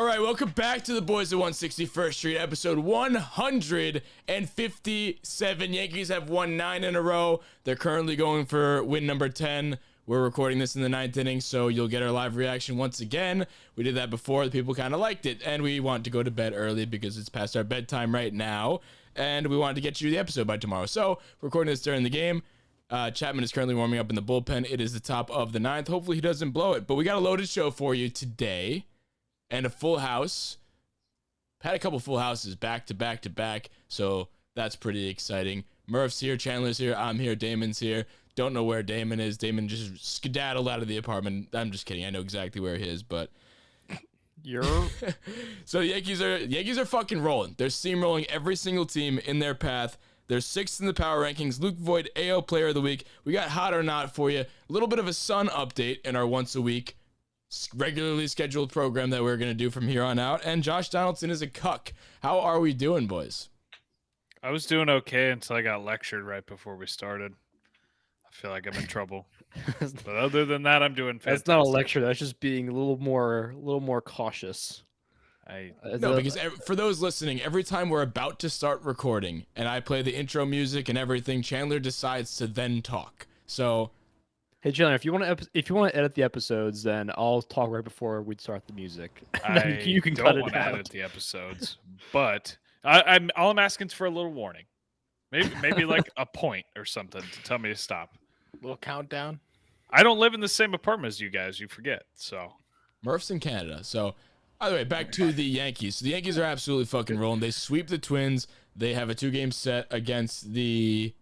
All right, welcome back to the Boys at 161st Street, episode 157. Yankees have won 9 in a row. They're currently going for win number 10. We're recording this in the 9th inning, so you'll get our live reaction once again. We did that before. The people kind of liked it, and we want to go to bed early because it's past our bedtime right now, and we wanted to get you the episode by tomorrow. So, we're recording this during the game. Chapman is currently warming up in the bullpen. It is the top of the 9th. Hopefully, he doesn't blow it, but we got a loaded show for you today. And a full house. Had a couple full houses back to back to back, so that's pretty exciting. Murph's here, Chandler's here, I'm here, Damon's here. Don't know where Damon is. Damon just skedaddled out of the apartment. I'm just kidding. I know exactly where he is, but so the Yankees are fucking rolling. They're steamrolling every single team in their path. They're 6th in the power rankings. Luke Voigt, AL Player of the Week. We got Hot or Not for you. A little bit of a Sun update in our once a week regularly scheduled program that we're going to do from here on out. And Josh Donaldson is a cuck. How are we doing, boys? I was doing okay until I got lectured right before we started. I feel like I'm in trouble. But other than that, I'm doing fantastic. That's not a lecture. That's just being a little more cautious. Because for those listening, every time we're about to start recording and I play the intro music and everything, Chandler decides to then talk. So, hey Chandler, if you want to edit the episodes, then I'll talk right before we start the music. You can cut it out. Edit the episodes, but all I'm asking is for a little warning, maybe like a point or something to tell me to stop. A little countdown. I don't live in the same apartment as you guys. You forget. So Murph's in Canada. So, by the way, back to the Yankees. So the Yankees are absolutely fucking rolling. They sweep the Twins. They have a 2-game set against the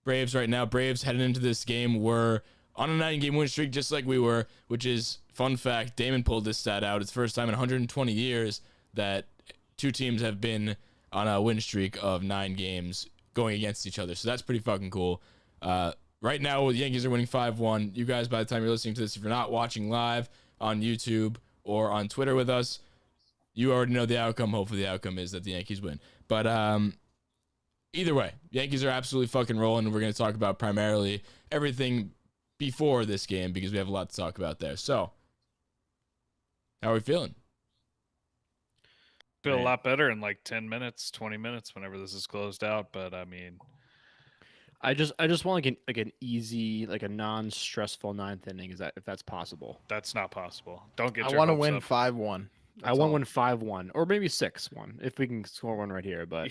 Braves right now. Braves heading into this game were on a 9-game win streak, just like we were, which is, fun fact, Damon pulled this stat out. It's the first time in 120 years that two teams have been on a win streak of 9 games going against each other. So that's pretty fucking cool. Right now, the Yankees are winning 5-1. You guys, by the time you're listening to this, if you're not watching live on YouTube or on Twitter with us, you already know the outcome. Hopefully the outcome is that the Yankees win. But either way, Yankees are absolutely fucking rolling. We're going to talk about primarily everything before this game because we have a lot to talk about there. So, how are we feeling? Feel a lot better in like 10 minutes, 20 minutes whenever this is closed out. But I mean, I just want like an easy, like a non-stressful 9th inning. Is that if that's possible? That's not possible. Don't get. I want to win 5-1. I want one 5-1 or maybe 6-1 if we can score one right here. But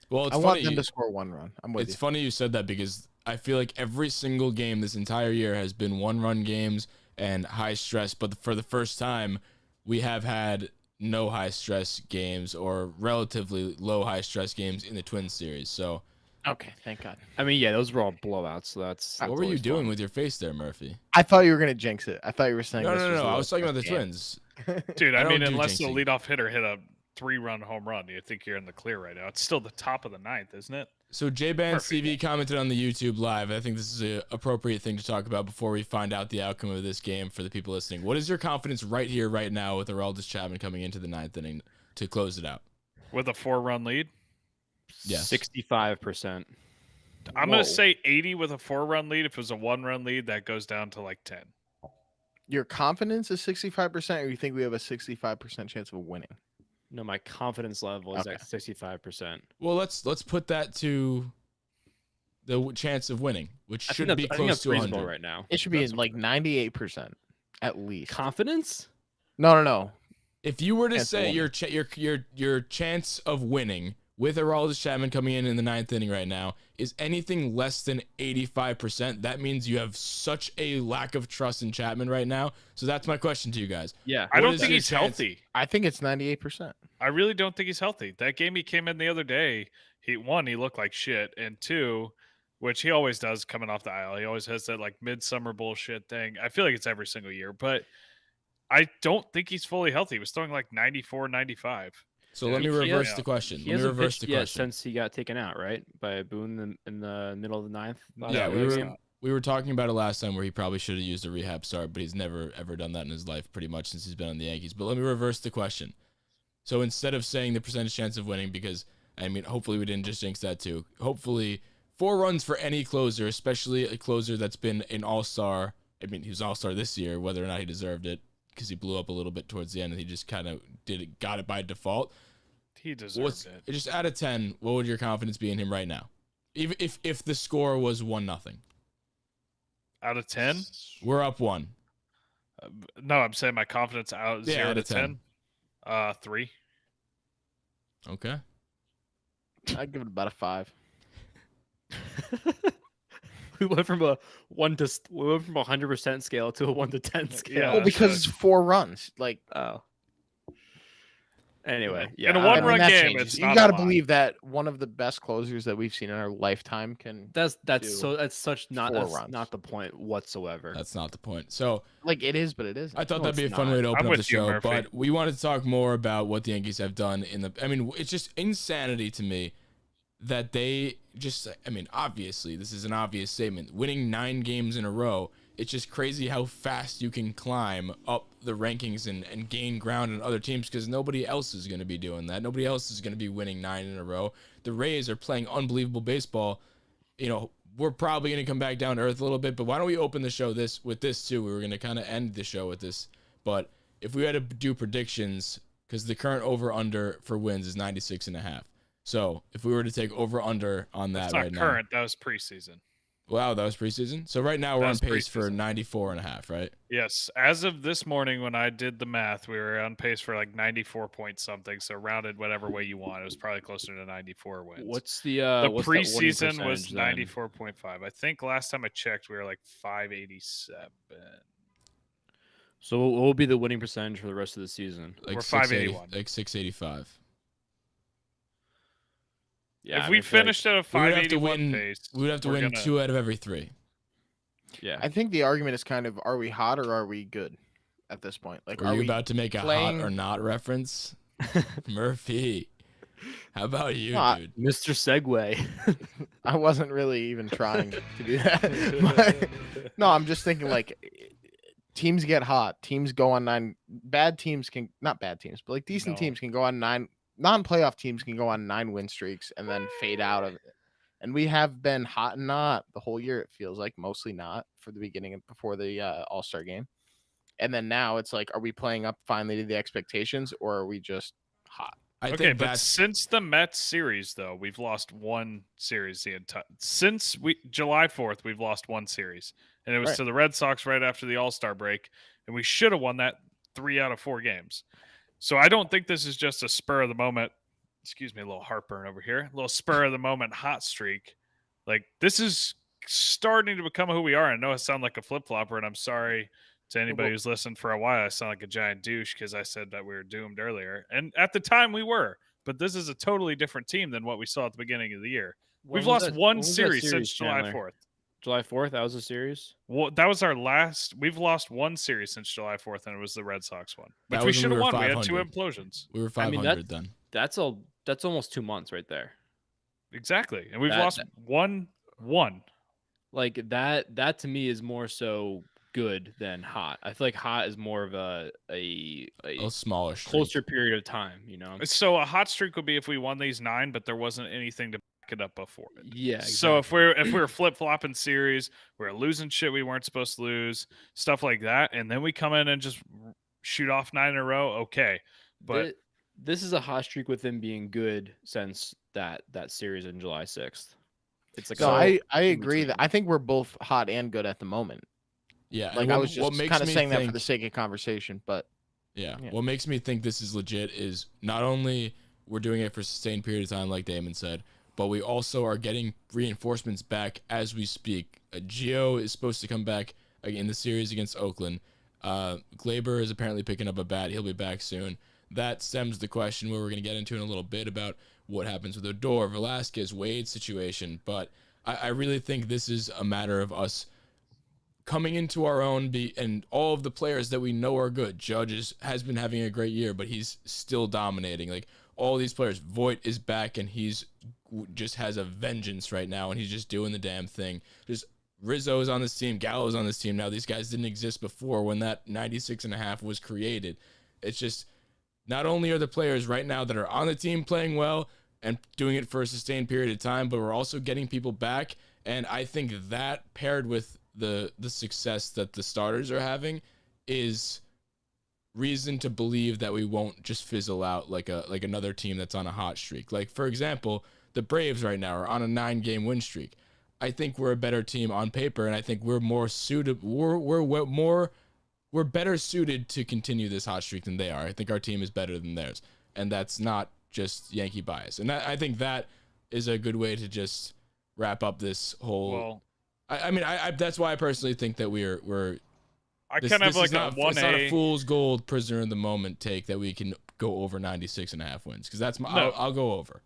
well, I want them to score 1 run. I'm with you. It's funny you said that because I feel like every single game this entire year has been 1-run games and high stress. But for the first time, we have had no high stress games or relatively low high stress games in the Twins series. So, okay, thank God. I mean, yeah, those were all blowouts. So that's what were you doing with your face there, Murphy? I thought you were gonna jinx it. I thought you were saying No. I was talking about the Twins. Dude, I mean, unless the jinxing. leadoff hitter hit a 3-run home run, you think you're in the clear right now. It's still the top of the 9th, isn't it? So J-Band CV commented on the YouTube live. I think this is an appropriate thing to talk about before we find out the outcome of this game for the people listening. What is your confidence right here, right now, with Aroldis Chapman coming into the 9th inning to close it out? With a 4-run lead? Yes. 65%. I'm going to say 80 with a 4-run lead. If it was a 1-run lead, that goes down to like 10. Your confidence is 65%, or you think we have a 65% chance of winning? No, my confidence level is at 65%. Well, let's put that to the chance of winning, which should be close to 100 right now. It should be like 98% at least. Confidence? No. If you were to say your chance of winning with Aroldis Chapman coming in the 9th inning right now is anything less than 85%, that means you have such a lack of trust in Chapman right now. So that's my question to you guys. Yeah. I don't think he's healthy. I think it's 98%. I really don't think he's healthy. That game he came in the other day, he looked like shit, and 2, which he always does coming off the aisle. He always has that like midsummer bullshit thing. I feel like it's every single year, but I don't think he's fully healthy. He was throwing like 94, 95. So let me reverse the question. He hasn't pitched yet since he got taken out, right? By Boone in the middle of the 9th. Yeah, we were talking about it last time where he probably should have used a rehab start, but he's never, ever done that in his life pretty much since he's been on the Yankees. But let me reverse the question. So instead of saying the percentage chance of winning, because, I mean, hopefully we didn't just jinx that too. Hopefully 4 runs for any closer, especially a closer that's been an all-star. I mean, he was an all-star this year, whether or not he deserved it. because he blew up a little bit towards the end, and he just kind of got it by default. He deserved it. Just out of 10, what would your confidence be in him right now? Even if the score was 1-0. Out of 10? We're up 1. No, I'm saying my confidence out 0 out to of 10. 3. Okay. I'd give it about a 5. We went from a 100% scale to a 1 to 10 scale. Yeah, Well, because it's 4 runs. Like, Oh. Anyway, yeah. In a I mean, one-run that game, changes. it's You not got to a lot. believe that one of the best closers that we've seen in our lifetime can. That's do such not 4 that's runs. not the point whatsoever. That's not the point. So Like, it is, but it isn't. I thought No, that'd be a it's fun not. way to open I'm up the with you, show, Murphy. but we wanted to talk more about what the Yankees have done in the. I mean, it's just insanity to me that they just. I mean, obviously, this is an obvious statement. Winning 9 games in a row, it's just crazy how fast you can climb up the rankings and gain ground on other teams because nobody else is going to be doing that. Nobody else is going to be winning 9 in a row. The Rays are playing unbelievable baseball. You know, we're probably going to come back down to earth a little bit, but why don't we open the show with this too? We were going to kind of end the show with this, but if we had to do predictions, because the current over-under for wins is 96.5. So if we were to take over-under on that That's not right current. That was preseason. wow, that was preseason. So right now we're on That's pace for preseason. 94.5, right? Yes. As of this morning, when I did the math, we were on pace for like 94 point something. So rounded whatever way you want. It was probably closer to 94 wins. What's the the what's that winning preseason was percentage then? 94.5. I think last time I checked, we were like 587. So what will be the winning percentage for the rest of the season? Like We're 680 581. like 685. Yeah, if I we mean, I feel like- finished at a We would have to 581 win. pace, We would have to we're win gonna- 2 out of every 3. yeah. I think the argument is kind of, are we hot or are we good at this point? Like, Were are you we about to make a playing- hot or not reference? Murphy. How about you, No, dude? Mr. Segway. I wasn't really even trying to do that. But, no, I'm just thinking like teams get hot. Teams go on 9. Bad teams can not bad teams, but like decent No. teams can go on 9. Non-playoff teams can go on 9 win streaks and then fade out of it. And we have been hot and not the whole year. It feels like mostly not for the beginning and before the All-Star game. And then now it's like, are we playing up finally to the expectations or are we just hot? I Okay, think but that's since the Mets series, though, we've lost 1 series the entire since July 4th, we've lost 1 series, and it was Right. to the Red Sox right after the All-Star break, and we should have won that 3 out of 4 games. So I don't think this is just a spur of the moment. Excuse me, a little heartburn over here. A little spur of the moment hot streak. Like this is starting to become who we are. I know I sound like a flip flopper, and I'm sorry to anybody who's listened for a while. I sound like a giant douche because I said that we were doomed earlier, and at the time we were. But this is a totally different team than what we saw at the beginning of the year. We've When was lost that- one when was that series since July Chandler? 4th. July 4th, that was a series. Well, that was our last. We've lost 1 series since July 4th, and it was the Red Sox one, which That we was when should we have were won. We had 2 500. implosions. we were I mean, 500 then. That's almost 2 months right there. Exactly, and we've That- lost 1-1. Like that to me is more so good than hot. I feel like hot is more of a A smaller streak. closer period of time, you know. So a hot streak would be if we won these 9, but there wasn't anything to back it up before it. Yeah. So if exactly. we're flip flopping series, we're losing shit we weren't supposed to lose, stuff like that, and then we come in and just shoot off 9 in a row, okay. But this is a hot streak with them being good since that series in July 6th. It's like So a- I in agree that between. I think we're both hot and good at the moment. Yeah. and Like I what- was what just makes kind of me saying that for think- the sake of conversation, but Yeah. Yeah. What makes me think this is legit is not only we're doing it for a sustained period of time, like Damon said, but we also are getting reinforcements back as we speak. Gio is supposed to come back in the series against Oakland. Glaber is apparently picking up a bat. He'll be back soon. That stems the question where we're going to get into in a little bit about what happens with Odor, Velasquez, Wade situation. But I really think this is a matter of us coming into our own, and all of the players that we know are good. Judge has been having a great year, but he's still dominating. Like all these players, Voit is back and he's just has a vengeance right now, and he's just doing the damn thing. Just Rizzo's on this team, Gallo's on this team now. These guys didn't exist before when that 96.5 was created. It's just not only are the players right now that are on the team playing well and doing it for a sustained period of time, but we're also getting people back. And I think that paired with the success that the starters are having is reason to believe that we won't just fizzle out like another team that's on a hot streak. Like, for example, the Braves right now are on a 9-game win streak. I think we're a better team on paper, and I think we're more suited. We're better suited to continue this hot streak than they are. I think our team is better than theirs, and that's not just Yankee bias. And I think that is a good way to just wrap up this whole. Well, I mean, that's why I personally think that we're. I kind of like a 1A. It's not a fool's gold, prisoner in the moment take that we can go over 96.5 wins, because that's my. No. I'll go over.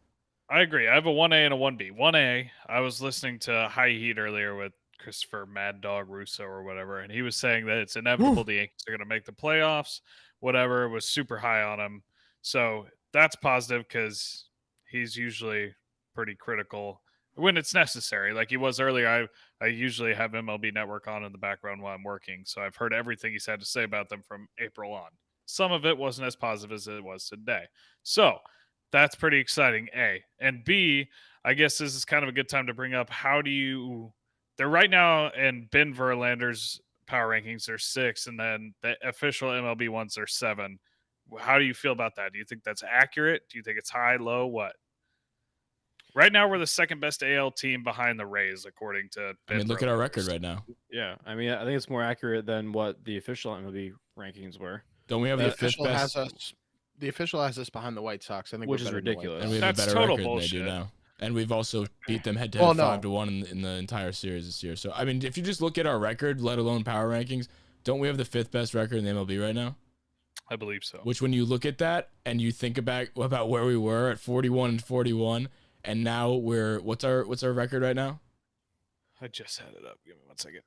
I agree. I have a 1A and a 1B. 1A, I was listening to High Heat earlier with Christopher Mad Dog Russo or whatever, and he was saying that it's inevitable the Yankees are going to make the playoffs. Whatever, it was super high on him. So that's positive because he's usually pretty critical when it's necessary. Like he was earlier, I usually have MLB Network on in the background while I'm working, so I've heard everything he's had to say about them from April on. Some of it wasn't as positive as it was today. So that's pretty exciting, A. And B, I guess this is kind of a good time to bring up they're right now in Ben Verlander's power rankings, they're 6, and then the official MLB ones are 7. How do you feel about that? Do you think that's accurate? Do you think it's high, low, what? Right now, we're the second best AL team behind the Rays, according to Ben Look at our Verlander's. record right now. Yeah, I mean, I think it's more accurate than what the official MLB rankings were. Don't we have the fifth best? The official has us behind the White Sox. I think Which we're is better than the White ridiculous. And we have That's a better total record than they do bullshit. now. And we've also beat them head to head 5-1 in the entire series this year. So I mean, if you just look at our record, let alone power rankings, don't we have the 5th best record in the MLB right now? I believe so. Which, when you look at that and you think about where we were at 41-41, and now what's our record right now? I just had it up. Give me 1 second.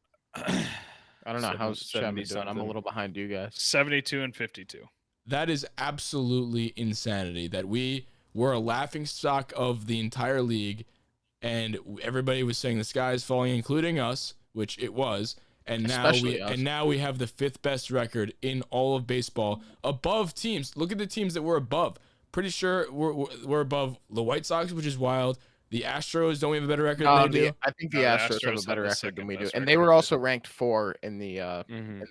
I don't know how's 70 Chevy doing. I'm a little behind you guys. 72-52. That is absolutely insanity that we were a laughing stock of the entire league, and everybody was saying the sky is falling, including us, which it was. And now we have the 5th best record in all of baseball, above teams. Look at the teams that we're above. Pretty sure we're above the White Sox, which is wild. The Astros, don't we have a better record than they do? I think the No, Astros have a better record than we do, and they were also ranked 4 in the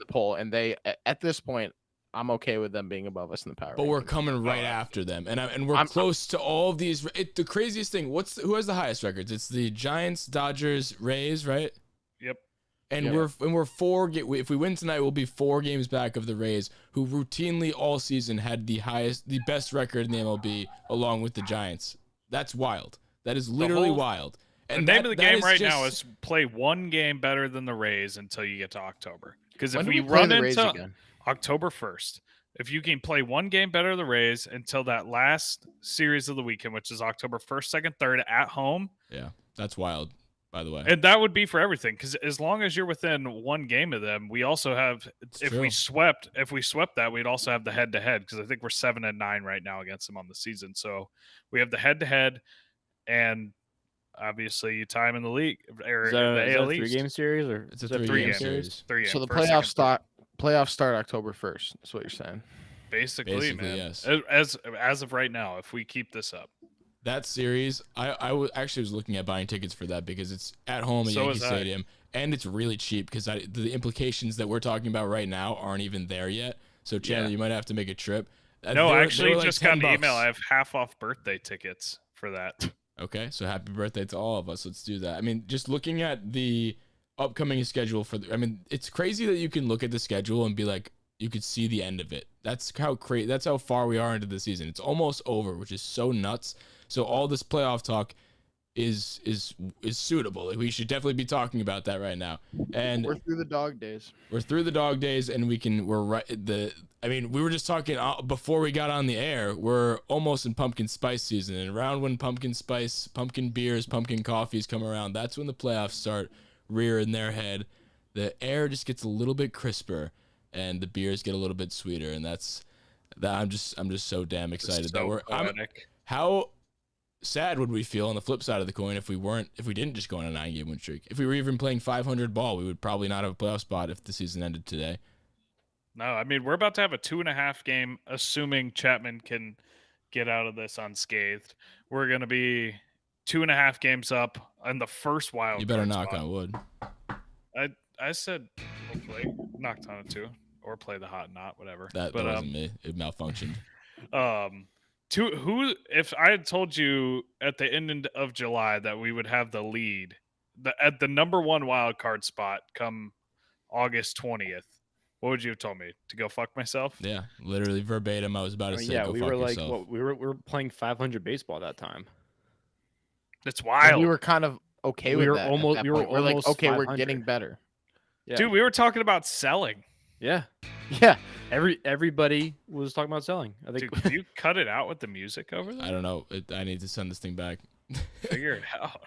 poll. And they, at this point, I'm okay with them being above us in the power. But we're coming right after them, and we're close to all of these. The craziest thing, who has the highest records? It's the Giants, Dodgers, Rays, right? Yep. And we're 4. If we win tonight, we'll be 4 games back of the Rays, who routinely all season had the best record in the MLB, along with the Giants. That's wild. That is literally wild. And the name of the game right now is play 1 game better than the Rays until you get to October. Because if we run into October 1st, if you can play 1 game better than the Rays until that last series of the weekend, which is October 1st, 2nd, 3rd at home. Yeah, that's wild, by the way. And that would be for everything, because as long as you're within 1 game of them, we also have. We swept that, we'd also have the head-to-head, because I think we're 7-9 right now against them on the season. So we have the head-to-head, and obviously you time in the league. Is that a 3-game series, or it's a 3-game series? 3 games. So the playoffs start October 1st. That's what you're saying. Basically, man. Yes. As of right now, if we keep this up. That series, I was looking at buying tickets for that because it's at home at Yankee Stadium, and it's really cheap because the implications that we're talking about right now aren't even there yet. So, Chandler, you might have to make a trip. No, actually, like just got an email. I have half off birthday tickets for that. Okay, so happy birthday to all of us. Let's do that. I mean, just looking at the upcoming schedule it's crazy that you can look at the schedule and be like, you could see the end of it. That's how far we are into the season. It's almost over, which is so nuts. So all this playoff talk is suitable. Like, we should definitely be talking about that right now. And we're through the dog days. And we were just talking before we got on the air. We're almost in pumpkin spice season, and around when pumpkin spice, pumpkin beers, pumpkin coffees come around, that's when the playoffs start rearing their head. The air just gets a little bit crisper, and the beers get a little bit sweeter, and I'm just so damn excited how sad would we feel on the flip side of the coin if we didn't just go on a 9-game win streak? If we were even playing 500 ball, we would probably not have a playoff spot if the season ended today. No, I mean, we're about to have a 2.5 game, assuming Chapman can get out of this unscathed. We're going to be 2.5 games up on the first wild. You better knock on wood. I said hopefully knocked on it too, or play the hot and not, whatever. That wasn't me. It malfunctioned. If I had told you at the end of July that we would have the lead at the number 1 wild card spot come August 20th, what would you have told me? To go fuck myself? Yeah, literally verbatim. I was about to say, go we fuck were like, yourself. we were playing 500 baseball at that time. That's And wild. we were kind of okay We with were that. almost- At that we were point. We're like, almost okay, we're 500. getting better. Yeah. Dude, we were talking about selling. Yeah. Yeah. Everybody was talking about selling. I think. Dude, could you cut it out with the music over there? I don't know. I need to send this thing back. Figure it out.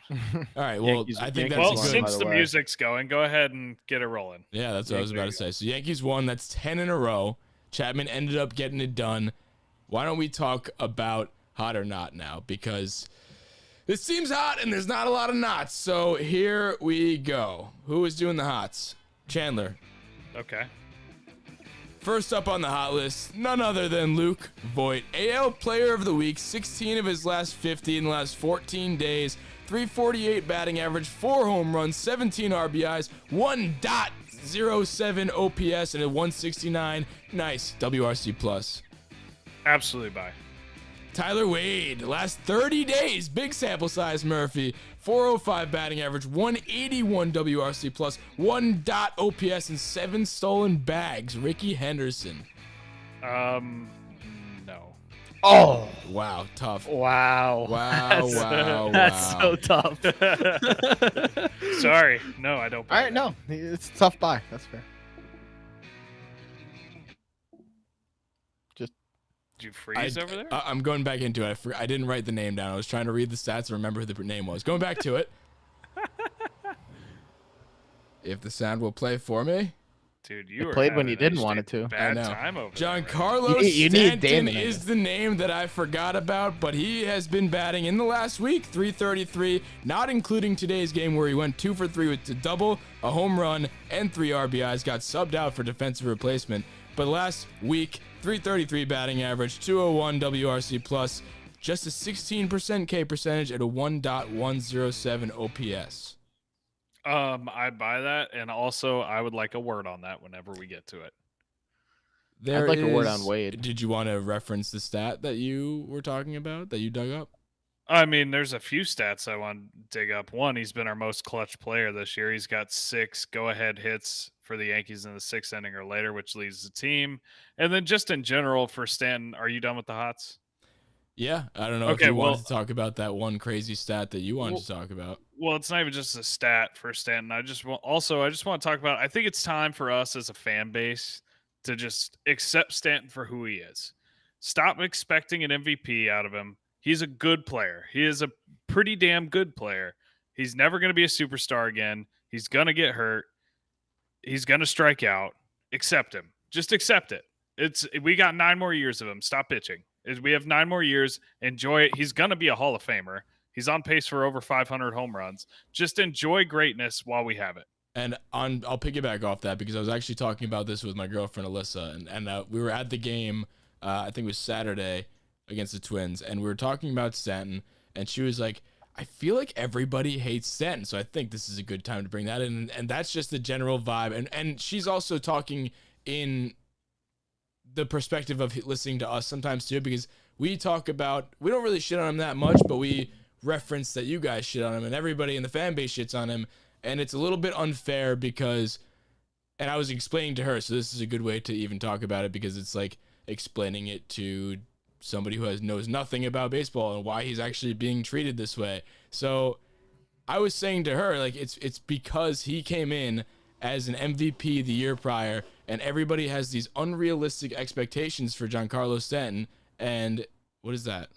All right. Well, Yankees- I think Yankees that's Well, a won, good. since by the the way. music's going, go ahead and get it rolling. Yeah, that's what I was There about you to say. So Yankees won. That's 10 in a row. Chapman ended up getting it done. Why don't we talk about hot or not now? Because it seems hot and there's not a lot of knots. So here we go. Who is doing the hots? Chandler. Okay. First up on the hot list, none other than Luke Voigt. AL Player of the Week, 16 of his last 50 in the last 14 days. 348 batting average, 4 home runs, 17 RBIs, 1.07 OPS, and a 169. Nice WRC plus. Absolutely buy. Tyler Wade, last 30 days, big sample size Murphy, 405 batting average, 181 WRC plus, 1 OPS, and 7 stolen bags. Ricky Henderson. No. Oh, Wow, tough. wow. Wow, wow, That's wow. so tough. Sorry. No, I don't buy All right, that. no, it's a tough buy. That's fair. Did you freeze over there? I'm going back into it. I didn't write the name down. I was trying to read the stats and remember who the name was. Going back to it. If the sound will play for me. Dude, you were played when you having didn't want it just a to. Bad I know. time over there. right? Giancarlo You need Stanton Damon, I is guess. the name that I forgot about, but he has been batting in the last week, 333, not including today's game where he went 2 for 3 with a double, a home run, and 3 RBIs, got subbed out for defensive replacement. But last week, 333 batting average, 201 WRC plus, just a 16% K percentage at a 1.107 OPS. I'd buy that, and also I would like a word on that whenever we get to it. There like a word on is- Wade. Did you want to reference the stat that you were talking about, that you dug up? I mean, there's a few stats I want to dig up. One, he's been our most clutch player this year. He's got 6 go-ahead hits for the Yankees in the 6th inning or later, which leads the team. And then just in general for Stanton, are you done with the hots? Yeah, I don't know if Okay, you wanted well- to talk about that one crazy stat that you wanted to talk about. Well, it's not even just a stat for Stanton. I just want to talk about, I think it's time for us as a fan base to just accept Stanton for who he is. Stop expecting an MVP out of him. He's a good player. He is a pretty damn good player. He's never going to be a superstar again. He's going to get hurt. He's going to strike out. Accept him. Just accept it. We got 9 more years of him. Stop bitching. We have 9 more years. Enjoy it. He's going to be a Hall of Famer. He's on pace for over 500 home runs. Just enjoy greatness while we have it. And I'll piggyback off that because I was actually talking about this with my girlfriend Alyssa, and we were at the game. I think it was Saturday against the Twins, and we were talking about Stanton, and she was like, "I feel like everybody hates Stanton, so I think this is a good time to bring that in." And that's just the general vibe. And she's also talking in the perspective of listening to us sometimes too, because we don't really shit on him that much, but we reference that you guys shit on him, and everybody in the fan base shits on him. And it's a little bit unfair because, and I was explaining to her, so this is a good way to even talk about it because it's like explaining it to somebody who knows nothing about baseball and why he's actually being treated this way. So I was saying to her, like, it's because he came in as an MVP the year prior, and everybody has these unrealistic expectations for Giancarlo Stanton. And what is that?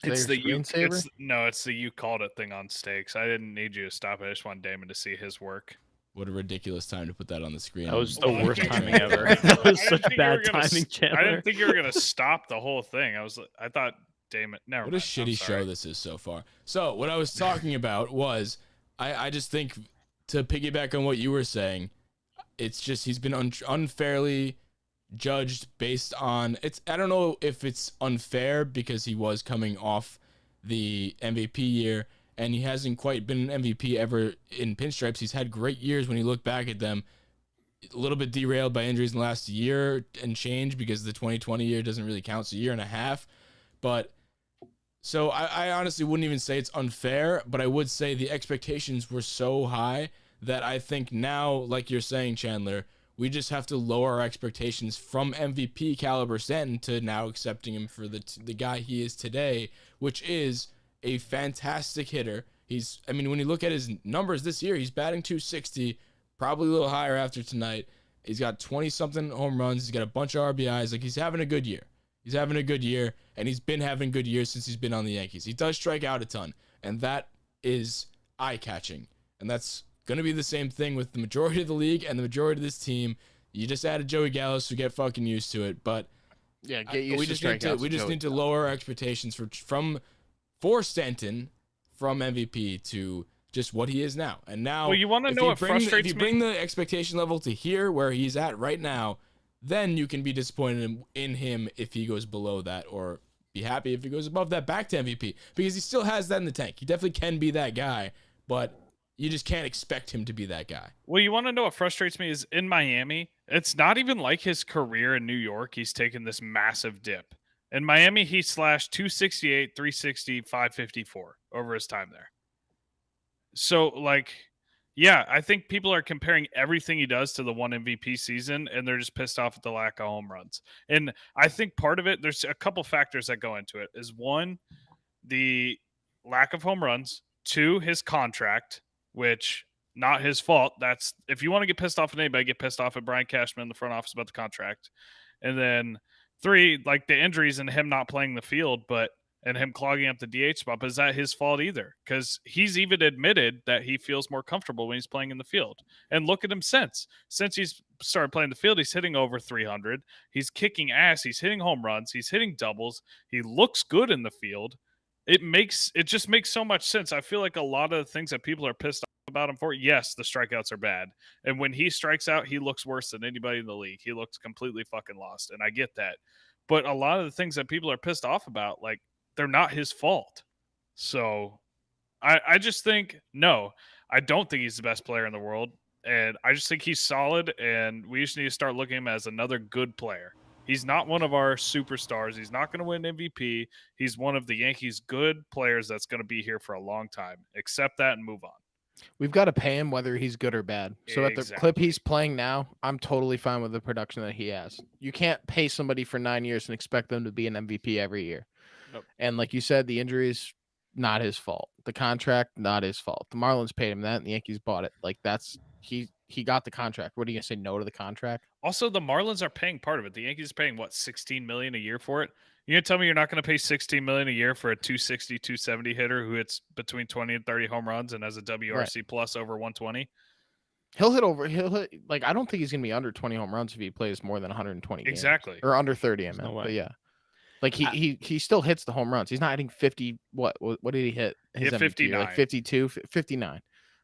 It's the screensaver? it's the you called it thing on stakes. I didn't need you to stop it. I just want Damon to see his work. What a ridiculous time to put that on the screen. That was the Well, I worst think- timing ever. I That was didn't such think you bad were gonna timing, I Chandler. didn't think you were gonna stop the whole thing. I thought Damon. Never What a mind. I'm shitty sorry. show this is so far. So what I was talking about was, I just think, to piggyback on what you were saying, it's just he's been unfairly judged based on I don't know if it's unfair because he was coming off the MVP year and he hasn't quite been an MVP ever in pinstripes. He's had great years when you look back at them, a little bit derailed by injuries in the last year and change because the 2020 year doesn't really count. So a year and a half. But so I honestly wouldn't even say it's unfair, but I would say the expectations were so high that I think now, like you're saying, Chandler, we just have to lower our expectations from MVP caliber Stanton to now accepting him for the guy he is today, which is a fantastic hitter. I mean, when you look at his numbers this year, he's batting .260, probably a little higher after tonight. He's got 20-something home runs. He's got a bunch of RBIs. Like, he's having a good year. He's having a good year, and he's been having good years since he's been on the Yankees. He does strike out a ton, and that is eye-catching. And that's going to be the same thing with the majority of the league and the majority of this team. You just added Joey Gallo, so get fucking used to it. But yeah, get used to strikeouts. We just need to lower our expectations for Stanton from MVP to just what he is now. And now, well, you want to know what frustrates me? If you bring the expectation level to here, where he's at right now, then you can be disappointed in him if he goes below that, or be happy if he goes above that back to MVP, because he still has that in the tank. He definitely can be that guy, but you just can't expect him to be that guy. Well, you want to know what frustrates me is in Miami, it's not even like his career in New York. He's taken this massive dip. In Miami, he slashed 268, 360, 554 over his time there. So, like, yeah, I think people are comparing everything he does to the one MVP season, and they're just pissed off at the lack of home runs. And I think part of it, there's a couple factors that go into it. Is one, the lack of home runs. Two, his contract, which not his fault. That's, if you want to get pissed off at anybody, get pissed off at Brian Cashman in the front office about the contract. And then three, like the injuries and him not playing the field, and him clogging up the DH spot. But is that his fault either? Because he's even admitted that he feels more comfortable when he's playing in the field. And look at him since he's started playing the field, he's hitting over 300. He's kicking ass. He's hitting home runs. He's hitting doubles. He looks good in the field. It just makes so much sense. I feel like a lot of the things that people are pissed off about him for, yes, the strikeouts are bad. And when he strikes out, he looks worse than anybody in the league. He looks completely fucking lost. And I get that. But a lot of the things that people are pissed off about, like, they're not his fault. So I just think, no, I don't think he's the best player in the world. And I just think he's solid. And we just need to start looking at him as another good player. He's not one of our superstars. He's not going to win MVP. He's one of the Yankees' good players that's going to be here for a long time. Accept that and move on. We've got to pay him whether he's good or bad. So at the clip he's playing now, I'm totally fine with the production that he has. You can't pay somebody for 9 years and expect them to be an MVP every year. Nope. And like you said, the injuries, not his fault. The contract, not his fault. The Marlins paid him that, and the Yankees bought it. Like, that's he got the contract. What are you gonna say no to the contract? Also, the Marlins are paying part of it. The Yankees are paying what, $16 million a year for it. You gonna tell me you're not gonna pay $16 million a year for a 260, 270 hitter who hits between 20 and 30 home runs and has a WRC plus over 120? He'll hit, like, I don't think he's gonna be under 20 home runs if he plays more than 120 games. Exactly. Or under 30, I meant. No way. But yeah. Like he still hits the home runs. He's not hitting 50. What did he hit? His 59. Like 52, 59.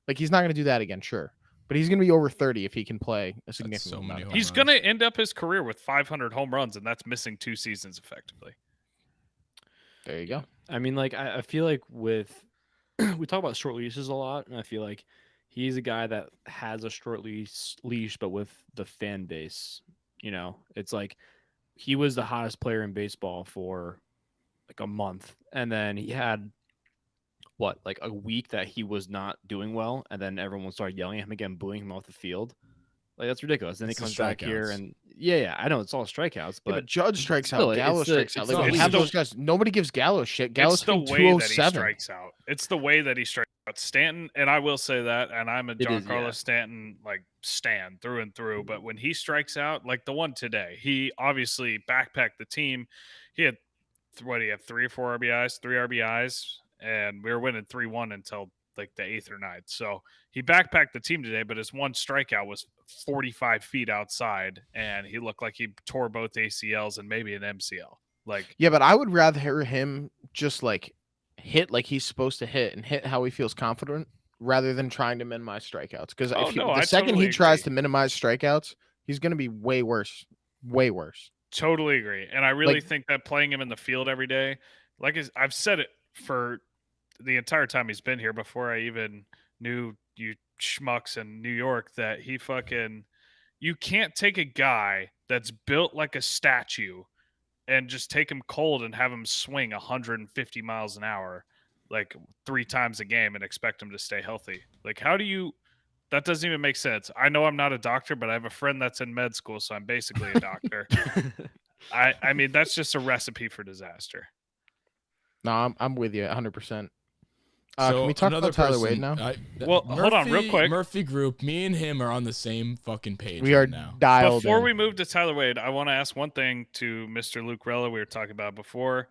Like, he's not going to do that again, sure. But he's going to be over 30 if he can play a significant so many amount. He's going to end up his career with 500 home runs, and that's missing 2 seasons effectively. There you go. I mean, like, I feel like we talk about short leashes a lot, and I feel like he's a guy that has a short leash, but with the fan base, it's like he was the hottest player in baseball for like a month, and then he had like a week that he was not doing well, and then everyone started yelling at him again, booing him off the field. Like, that's ridiculous. Then he comes back here, and yeah, I know it's all strikeouts, but Judge strikes still, out, Gallo strikes out. Like, we we have those guys. Nobody gives Gallo shit. Gallo's it's the hitting way that he 207. strikes out. It's the way that he strikes out. Stanton, and I will say that, and I'm a Giancarlo Stanton like stan through and through. But when he strikes out, like the one today, he obviously backpacked the team. He had 3 or 4 RBIs, 3 RBIs, and we were winning 3-1 until like the 8th or 9th. So he backpacked the team today, but his one strikeout was 45 feet outside, and he looked like he tore both ACLs and maybe an MCL. Like, yeah, but I would rather hear him just like hit like he's supposed to hit and hit how he feels confident, rather than trying to minimize strikeouts. Because the second he tries to minimize strikeouts, he's going to be way worse. Way worse. Totally agree. And I really think that playing him in the field every day, like I've said it for the entire time he's been here, before I even knew you schmucks in New York, that he You can't take a guy that's built like a statue and just take him cold and have him swing 150 miles an hour like 3 times a game and expect him to stay healthy. Like, how do you? That doesn't even make sense. I know I'm not a doctor, but I have a friend that's in med school, so I'm basically a doctor. I mean, that's just a recipe for disaster. No, I'm with you 100%. So Can we talk another about Tyler Wade person- now? Well, hold on real quick. Murphy Group, me and him are on the same fucking page We are right now. dialed Before in. we move to Tyler Wade, I want to ask one thing to Mr. Luke Rella we were talking about before,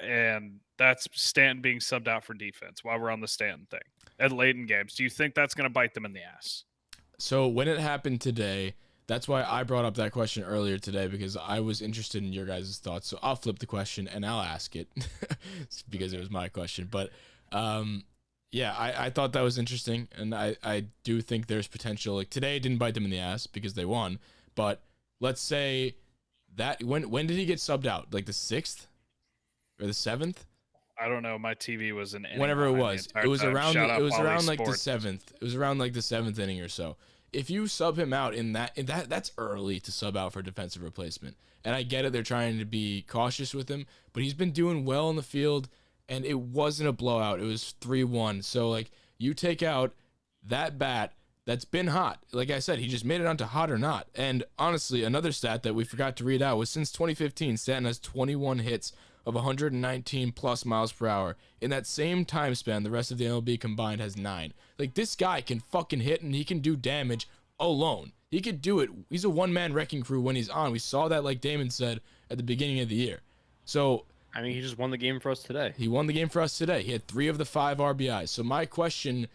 and that's Stanton being subbed out for defense while we're on the Stanton thing at late in games. Do you think that's going to bite them in the ass? So when it happened today, that's why I brought up that question earlier today, because I was interested in your guys' thoughts. So I'll flip the question and I'll ask it because it was my question. But yeah, I thought that was interesting, and I do think there's potential. Like today, it didn't bite them in the ass because they won. But let's say that when did he get subbed out? Like the 6th or the 7th? I don't know. My TV was an inning Whenever it behind the was, entire it was time. around. Shout It out was Wally around like the Sports. 7th. It was around like the 7th inning or so. If you sub him out in that's early to sub out for defensive replacement. And I get it, they're trying to be cautious with him, but he's been doing well in the field, and it wasn't a blowout. It was 3-1. So like you take out that bat that's been hot. Like I said, he just made it onto hot or not. And honestly, another stat that we forgot to read out was since 2015, Stanton has 21 hits of 119 plus miles per hour. In that same time span, the rest of the MLB combined has 9. Like, this guy can fucking hit, and he can do damage alone. He could do it. He's a one-man wrecking crew when he's on. We saw that, like Damon said, at the beginning of the year. So I mean, he just won the game for us today. he won the game for us today. He had 3 of the 5 RBIs. So my question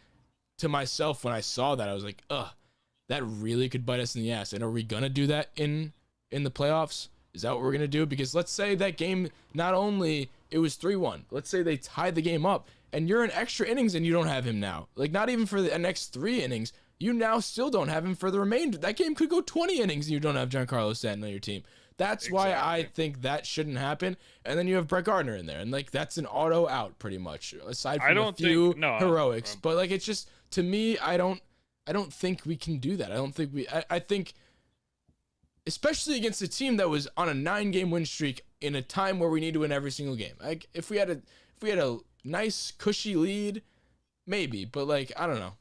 to myself when I saw that, I was like, ugh, that really could bite us in the ass. And are we going to do that in the playoffs? Is that what we're going to do? Because let's say that game, not only it was 3-1, let's say they tied the game up and you're in extra innings and you don't have him now. Like, not even for the next 3 innings, you now still don't have him for the remainder. That game could go 20 innings and you don't have Giancarlo Stanton on your team. That's why I think that shouldn't happen. And then you have Brett Gardner in there, and like that's an auto out pretty much, aside from a few heroics. But like, it's just, to me, I don't think we can do that. I don't think I think, especially against a team that was on a 9-game win streak in a time where we need to win every single game. Like if we had a nice cushy lead, maybe, but like I don't know.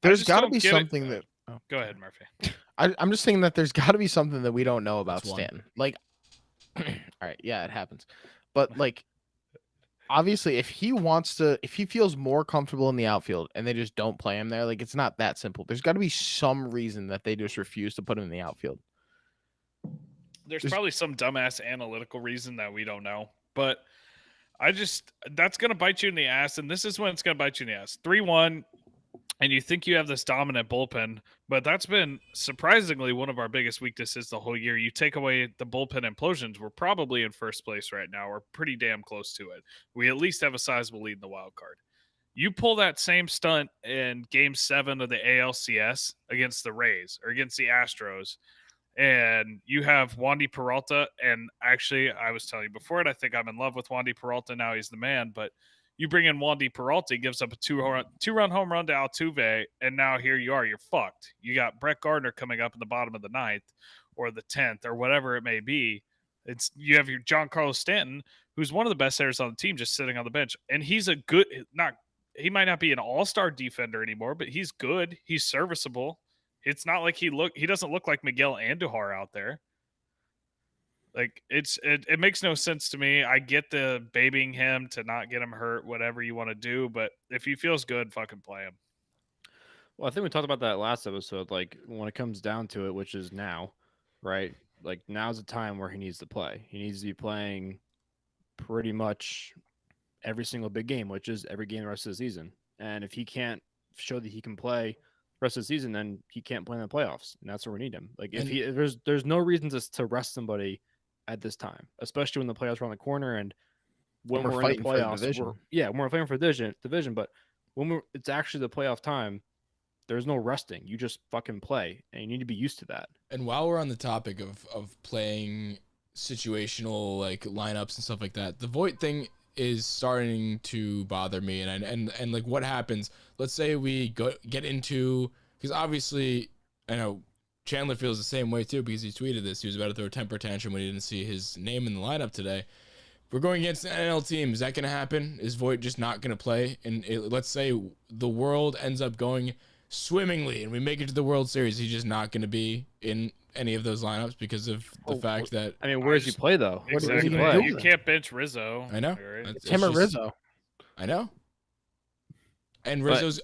There's got to be something that. Oh. Go ahead, Murphy. I'm just saying that there's got to be something that we don't know about That's one. Stanton. Like, all right, yeah, it happens. But like, obviously, if he feels more comfortable in the outfield and they just don't play him there, like it's not that simple. There's got to be some reason that they just refuse to put him in the outfield. There's probably some dumbass analytical reason that we don't know, but that's going to bite you in the ass. And this is when it's going to bite you in the ass. 3-1. And you think you have this dominant bullpen, but that's been surprisingly one of our biggest weaknesses the whole year. You take away the bullpen implosions, we're probably in first place right now. We're pretty damn close to it. We at least have a sizable lead in the wild card. You pull that same stunt in Game 7 of the ALCS against the Rays or against the Astros, and you have Wandy Peralta. And actually, I was telling you before it, I think I'm in love with Wandy Peralta. Now he's the man, but you bring in Wandy Peralta, he gives up a two-run home run to Altuve, and now here you are. You're fucked. You got Brett Gardner coming up in the bottom of the 9th or the 10th or whatever it may be. You have your Giancarlo Stanton, who's one of the best hitters on the team, just sitting on the bench, and he's he might not be an all-star defender anymore, but he's good. He's serviceable. It's not like he doesn't look like Miguel Andujar out there. Like it makes no sense to me. I get the babying him to not get him hurt, whatever you want to do, but if he feels good, fucking play him. Well, I think we talked about that last episode. Like when it comes down to it, which is now, right? Like now's the time where he needs to play. He needs to be playing pretty much every single big game, which is every game the rest of the season. And if he can't show that he can play the rest of the season, then he can't play in the playoffs, and that's where we need him. Like if there's no reason to rest somebody at this time, especially when the playoffs are on the corner and when we're in the playoffs. We're fighting for the division, but when it's actually the playoff time, there's no resting. You just fucking play, and you need to be used to that. And while we're on the topic of playing situational like lineups and stuff like that, the Voit thing is starting to bother me. And like what happens? Let's say we get into, because obviously I know Chandler feels the same way too because he tweeted this. He was about to throw a temper tantrum when he didn't see his name in the lineup today. We're going against an NL team. Is that going to happen? Is Voit just not going to play? And let's say the world ends up going swimmingly and we make it to the World Series. He's just not going to be in any of those lineups because of the fact that. I mean, where does he play though? What Exactly. he gonna do You then? can't bench Rizzo. I know. right? It's Him or just- Rizzo. I know. And But, Rizzo's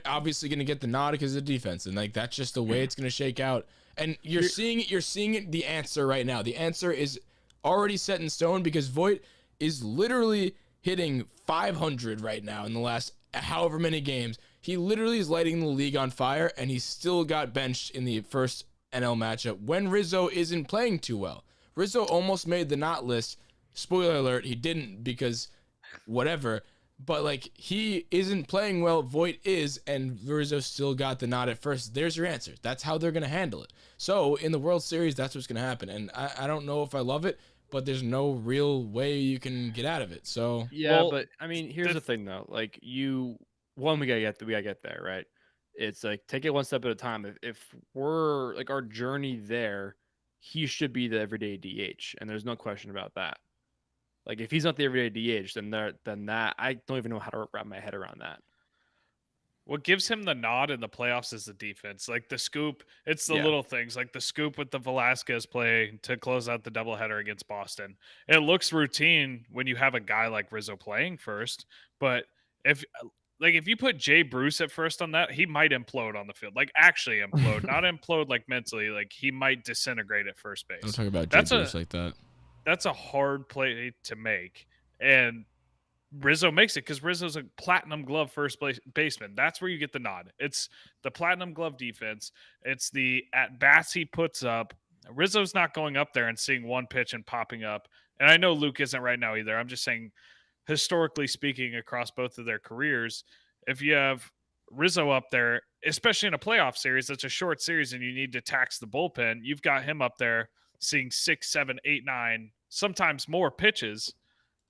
obviously going to get the nod because of the defense, and like that's just the way it's going to shake out. And you're seeing it. You're seeing it. The answer right now. The answer is already set in stone because Voit is literally hitting 500 right now in the last however many games. He literally is lighting the league on fire, and he still got benched in the first NL matchup when Rizzo isn't playing too well. Rizzo almost made the not list. Spoiler alert, he didn't because whatever. But like he isn't playing well, Voit is, and Rizzo still got the nod at first. There's your answer. That's how they're gonna handle it. So in the World Series, that's what's gonna happen. And I don't know if I love it, but there's no real way you can get out of it. So Yeah, Well, but I mean, here's the thing though. Like we gotta get there, right? It's like take it one step at a time. If we're like our journey there, he should be the everyday DH, and there's no question about that. Like if he's not the everyday DH, then that I don't even know how to wrap my head around that. What gives him the nod in the playoffs is the defense. Like the scoop, it's the Yeah. little things, like the scoop with the Velasquez play to close out the doubleheader against Boston. It looks routine when you have a guy like Rizzo playing first, but if you put Jay Bruce at first on that, he might implode on the field. Like actually implode, not implode like mentally. Like he might disintegrate at first base. don't talk about That's Jay a- Bruce like that. That's a hard play to make, and Rizzo makes it because Rizzo's a platinum glove baseman. That's where you get the nod. It's the platinum glove defense. It's the at bats he puts up. Rizzo's not going up there and seeing one pitch and popping up. And I know Luke isn't right now either. I'm just saying, historically speaking, across both of their careers, if you have Rizzo up there, especially in a playoff series, that's a short series and you need to tax the bullpen. You've got him up there seeing 6, 7, 8, 9, sometimes more pitches.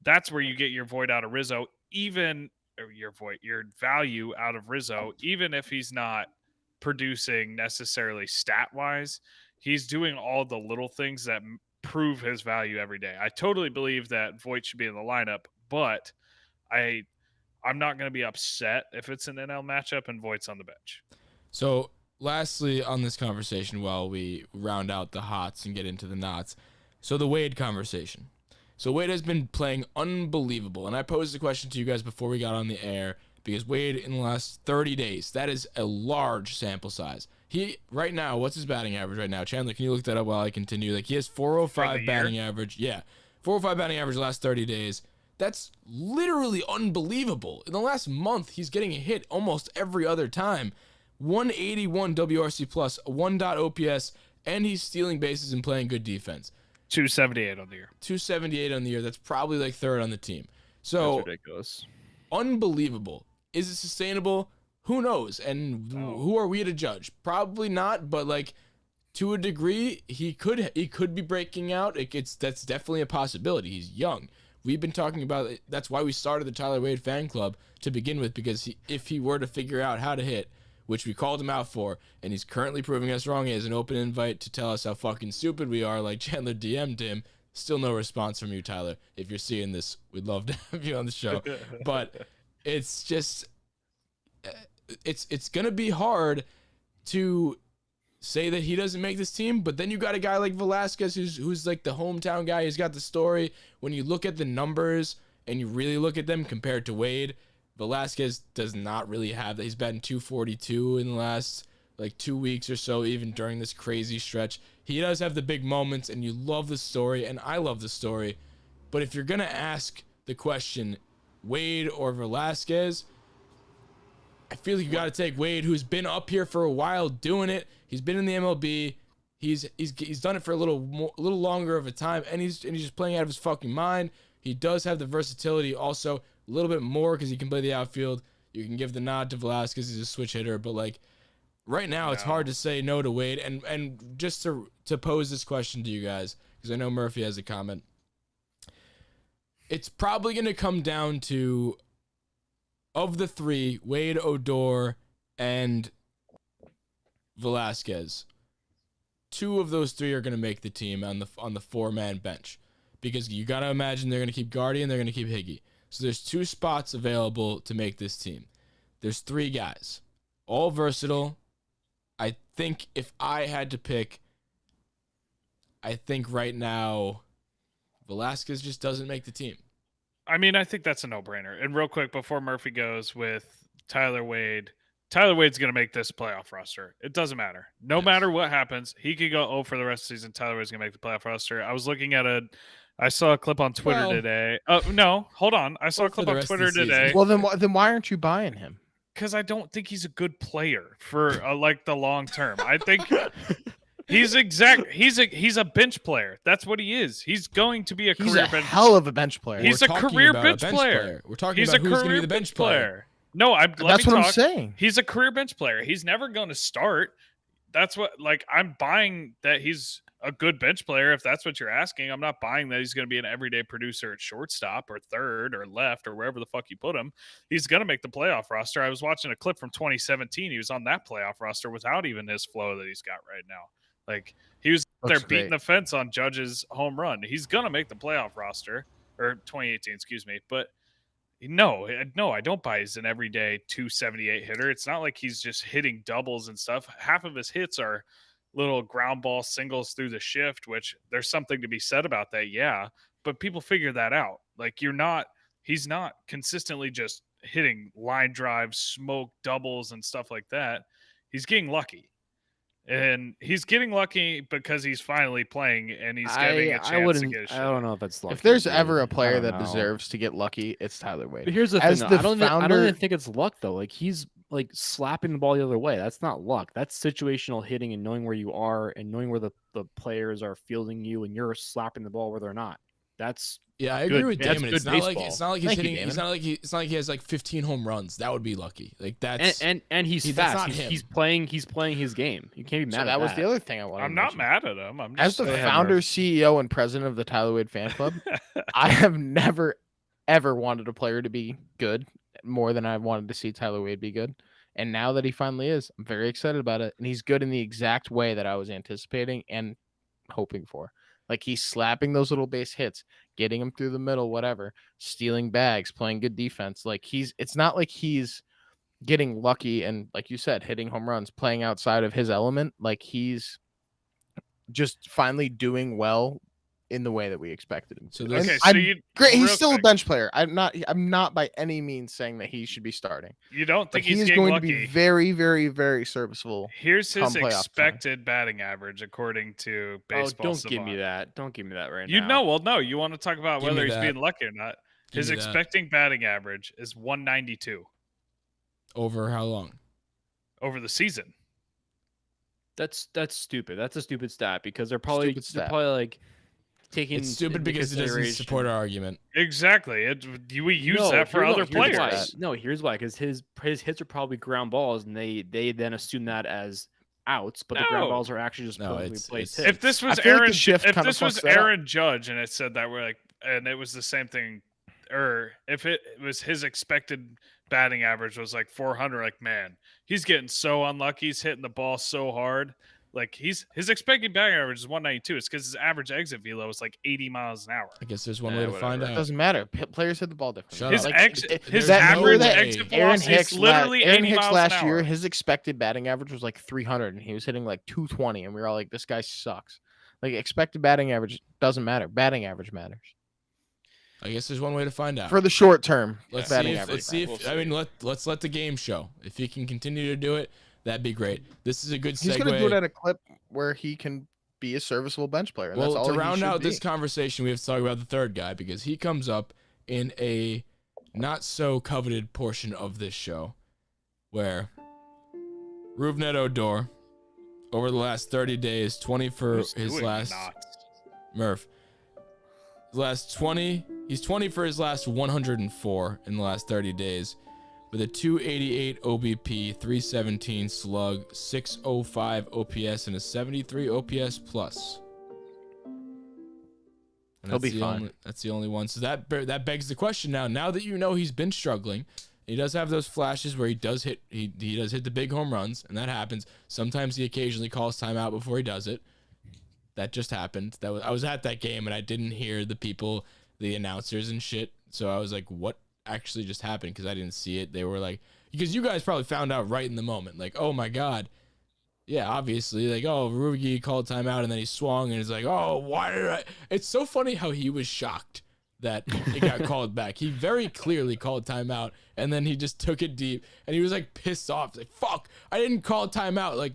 That's where you get your Voit out of Rizzo, your value out of Rizzo, even if he's not producing necessarily stat wise. He's doing all the little things that prove his value every day. I totally believe that Voit should be in the lineup, but I'm not going to be upset if it's an NL matchup and Voigt's on the bench. So lastly on this conversation, while we round out the hots and get into the nots, so the Wade conversation. So Wade has been playing unbelievable, and I posed the question to you guys before we got on the air because Wade in the last 30 days, that is a large sample size. He right now, what's his batting average right now? Chandler, can you look that up while I continue? Like he has 405 batting average. Yeah, 405 batting average the last 30 days. That's literally unbelievable. In the last month, he's getting a hit almost every other time. 181 WRC plus, 1 OPS, and he's stealing bases and playing good defense. 278 on the year. 278 on the year. That's probably like third on the team. So That's ridiculous. Unbelievable. Is it sustainable? Who knows? And who are we to judge? Probably not, but like to a degree, he could be breaking out. That's definitely a possibility. He's young. We've been talking about it. That's why we started the Tyler Wade fan club to begin with, because if he were to figure out how to hit, which we called him out for, and he's currently proving us wrong. He has an open invite to tell us how fucking stupid we are, like Chandler DM'd him. Still no response from you, Tyler. If you're seeing this, we'd love to have you on the show. But it's just, it's going to be hard to say that he doesn't make this team, but then you got a guy like Velasquez who's like the hometown guy. He's got the story. When you look at the numbers and you really look at them compared to Wade, Velasquez does not really have that. He's batting 242 in the last like 2 weeks or so, even during this crazy stretch. He does have the big moments, and you love the story, and I love the story. But if you're going to ask the question, Wade or Velasquez, I feel like you got to take Wade, who's been up here for a while doing it. He's been in the MLB. He's done it for a little longer of a time, and he's just playing out of his fucking mind. He does have the versatility also, a little bit more because he can play the outfield. You can give the nod to Velasquez. He's a switch hitter, but like right now it's hard to say no to Wade. And just to pose this question to you guys, because I know Murphy has a comment. It's probably going to come down to, of the three, Wade, Odor, and Velasquez. 2 of those 3 are going to make the team on the 4-man bench, because you got to imagine they're going to keep Guardy and they're going to keep Higgy. So there's 2 spots available to make this team. There's 3 guys, all versatile. I think if I had to pick, I think right now Velasquez just doesn't make the team. I mean, I think that's a no-brainer. And real quick, before Murphy goes with Tyler Wade's going to make this playoff roster. It doesn't matter. No matter what happens, he could go 0 for the rest of the season. Tyler Wade's going to make the playoff roster. I saw a clip on Twitter today. Oh, no, hold on. I saw a clip on Twitter today. Well, then why aren't you buying him? Because I don't think he's a good player for like the long term. I think he's a bench player. That's what he is. He's going to be a He's career a bench. hell of a bench player. He's a career bench player. We're talking about who's going to be the bench player. No, that's what I'm saying. He's a career bench player. He's never going to start. That's what, like, I'm buying that he's a good bench player. If that's what you're asking, I'm not buying that he's going to be an everyday producer at shortstop or third or left or wherever the fuck you put him. He's going to make the playoff roster. I was watching a clip from 2017. He was on that playoff roster without even his flow that he's got right now. Like, he was there beating the fence on Judge's home run. He's going to make the playoff roster, or 2018, excuse me. But no, I don't buy he's an everyday 278 hitter. It's not like he's just hitting doubles and stuff. Half of his hits are little ground ball singles through the shift, which there's something to be said about that. Yeah. But people figure that out. Like, he's not consistently just hitting line drives, smoke doubles and stuff like that. He's getting lucky. And he's getting lucky because he's finally playing and he's getting a chance to get a shot. I don't know if that's lucky. If there's ever a player that deserves to get lucky, it's Tyler Wade. But here's the thing, I don't even think it's luck, though. Like, he's like slapping the ball the other way. That's not luck. That's situational hitting and knowing where you are and knowing where the players are fielding you, and you're slapping the ball where they're not. That's I agree with Damon. It's not like he's hitting. You, it's not like he has like 15 home runs. That would be lucky. Like, that's and he's fast. He's playing his game. You can't be mad at that. That was the other thing I wanted. I'm not mad at him. I'm just as the founder, CEO, and president of the Tyler Wade fan club. I have never ever wanted a player to be good more than I wanted to see Tyler Wade be good. And now that he finally is, I'm very excited about it. And he's good in the exact way that I was anticipating and hoping for. Like, he's slapping those little base hits, getting them through the middle, whatever, stealing bags, playing good defense. Like, it's not like he's getting lucky and, like you said, hitting home runs, playing outside of his element. Like, he's just finally doing well in the way that we expected him. So great. He's still a bench player. I'm not by any means saying that he should be starting. You don't think he's going to be very, very, very serviceable. Here's his expected batting average according to Baseball don't Savant. give me that. Don't give me that right now. You know, well, no. You want to talk about whether he's being lucky or not. His expecting batting average is 192. Over how long? Over the season. That's stupid. That's a stupid stat because they're probably like taking. It's stupid because it doesn't support our argument. Exactly. We use that for other players. No, here's why. Because his hits are probably ground balls, and they then assume that as outs, but the ground balls are actually just perfectly placed hits. If this was Aaron Judge and it said that, we're like, and it was the same thing, or if it was his expected batting average was like 400, like, man, he's getting so unlucky. He's hitting the ball so hard. Like, his expected batting average is 192. It's because his average exit velo is like 80 miles an hour. I guess there's one way to find out. It doesn't matter. Players hit the ball differently. His average exit velocity is literally 80 miles an last hour. year, his expected batting average was like 300, and he was hitting like 220, and we were all like, this guy sucks. Like, expected batting average doesn't matter. Batting average matters. I guess there's one way to find out. For the short term, let's see if I mean, let's let the game show. If he can continue to do it, that'd be great. This is a good segue. He's going to do it at a clip where he can be a serviceable bench player. And well, that's all to round out this conversation, we have to talk about the third guy because he comes up in a not so coveted portion of this show where Rougned Odor, over the last 30 days, 20 for his last Murph. Last 20, he's 20 for his last 104 in the last 30 days. With a 288 OBP, 317 slug, 605 OPS, and a 73 OPS plus. And He'll be fine. That's the only one. So that begs the question now. Now that you know he's been struggling, he does have those flashes where he does hit the big home runs, and that happens. Sometimes he occasionally calls timeout before he does it. that just happened. I was at that game and I didn't hear the people, the announcers and shit. So I was like, what actually just happened? Because I didn't see it. They were like, because you guys probably found out right in the moment, like, oh my God. Yeah, obviously, like, oh, Rugi called timeout and then he swung and it's like, oh, why did I? It's so funny how he was shocked that it got called back. He very clearly called timeout and then he just took it deep and he was like pissed off. Like, fuck, I didn't call timeout. Like,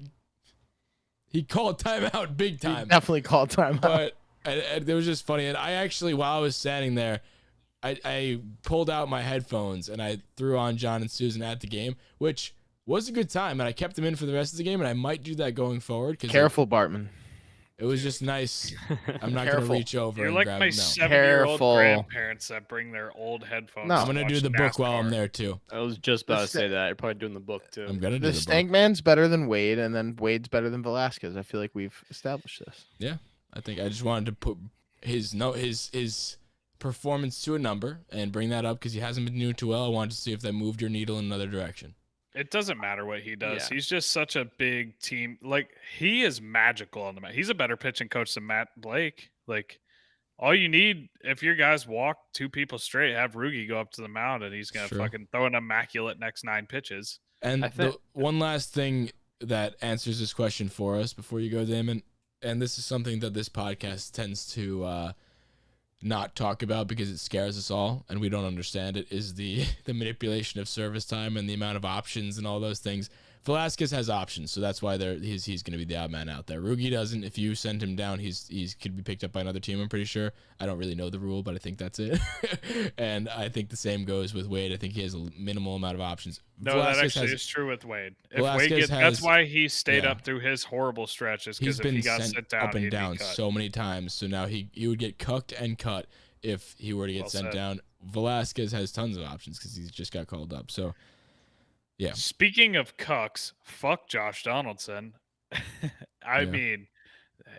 he called timeout big time. He definitely called timeout. But it was just funny. And I actually, while I was standing there, I pulled out my headphones and I threw on John and Susan at the game, which was a good time. And I kept them in for the rest of the game. And I might do that going forward. Careful, Bartman. It was just nice. I'm not going to reach over You're and like grab my them. No. 7-year-old Careful. grandparents that bring their old headphones. No. I'm to going to watch do the book while I'm NASCAR. there, too. I was just about to say that. You're probably doing the book too. I'm going to do The the Stank book. Man's better than Wade, and then Wade's better than Velasquez. I feel like we've established this. Yeah. I think I just wanted to put his performance to a number and bring that up because he hasn't been doing too well. I wanted to see if that moved your needle in another direction. It doesn't matter what he does. Yeah. He's just such a big team. Like, he is magical on the mat. He's a better pitching coach than Matt Blake. Like, all you need, if your guys walk 2 people straight, have Rugi go up to the mound and he's going to Sure. fucking throw an immaculate next 9 pitches. And I think- the one last thing that answers this question for us before you go, Damon, and this is something that this podcast tends to not talk about because it scares us all and we don't understand it, is the manipulation of service time and the amount of options and all those things. Velasquez has options, so that's why he's going to be the odd man out there. Rugi doesn't. If you send him down, he's could be picked up by another team, I'm pretty sure. I don't really know the rule, but I think that's it. And I think the same goes with Wade. I think he has a minimal amount of options. No, Velasquez that actually has- is true with Wade. If Velasquez Wade gets, has- that's why he stayed yeah. up through his horrible stretches. He's Because if been he got sent sent down, up and he'd down be cut. so many times. So now he would get cucked and cut if he were to get Well sent said. down. Velasquez has tons of options because he's just got called up. So yeah, Speaking of cucks, fuck Josh Donaldson. I Yeah. mean,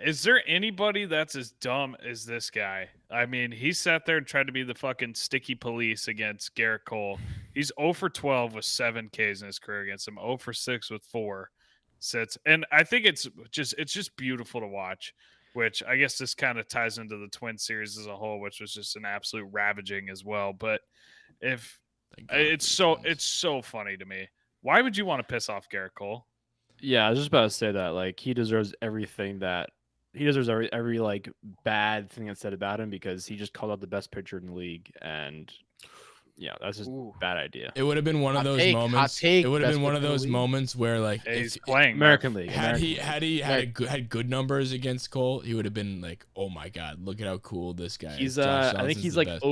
is there anybody that's as dumb as this guy? I mean, he sat there and tried to be the fucking sticky police against Garrett Cole. He's 0 for 12 with 7 Ks in his career against him, 0 for 6 with 4 sits. And I think it's just beautiful to watch, which I guess this kind of ties into the Twin series as a whole, which was just an absolute ravaging as well. But if thank God it's for the so Twins. funny to me. Why would you want to piss off Garrett Cole? Yeah, I was just about to say that. Like, he deserves everything that he deserves every like bad thing that's said about him because he just called out the best pitcher in the league, and yeah, that's just Ooh. a bad idea. It would have been one of Hot those take, hot moments. take, It would have best been one of pitcher in the those league. moments where like He's if playing American League. had American he League. had good numbers against Cole, he would have been like, oh my God, look at how cool this guy is. He's Josh I think Donaldson's he's the like best.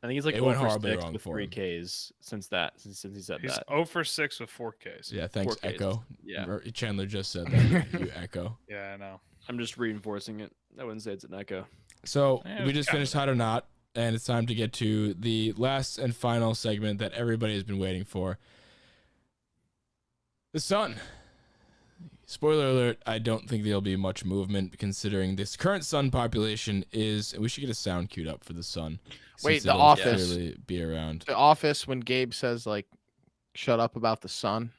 I think he's like It 0 went for horribly 6 wrong with for 3 him. Ks since he said He's that. 0 for 6 with 4 Ks. Yeah, thanks, 4 Ks. Echo. Yeah. Chandler just said that. You Echo. Yeah, I know. I'm just reinforcing it. I wouldn't say it's an echo. So Yeah, we just kinda. finished Hot or Not, and it's time to get to the last and final segment that everybody has been waiting for. The sun. Spoiler alert, I don't think there'll be much movement considering this current sun population is... We should get a sound queued up for the sun. Wait, since The it'll Office. clearly be around. The Office, when Gabe says like, "Shut up about the sun,"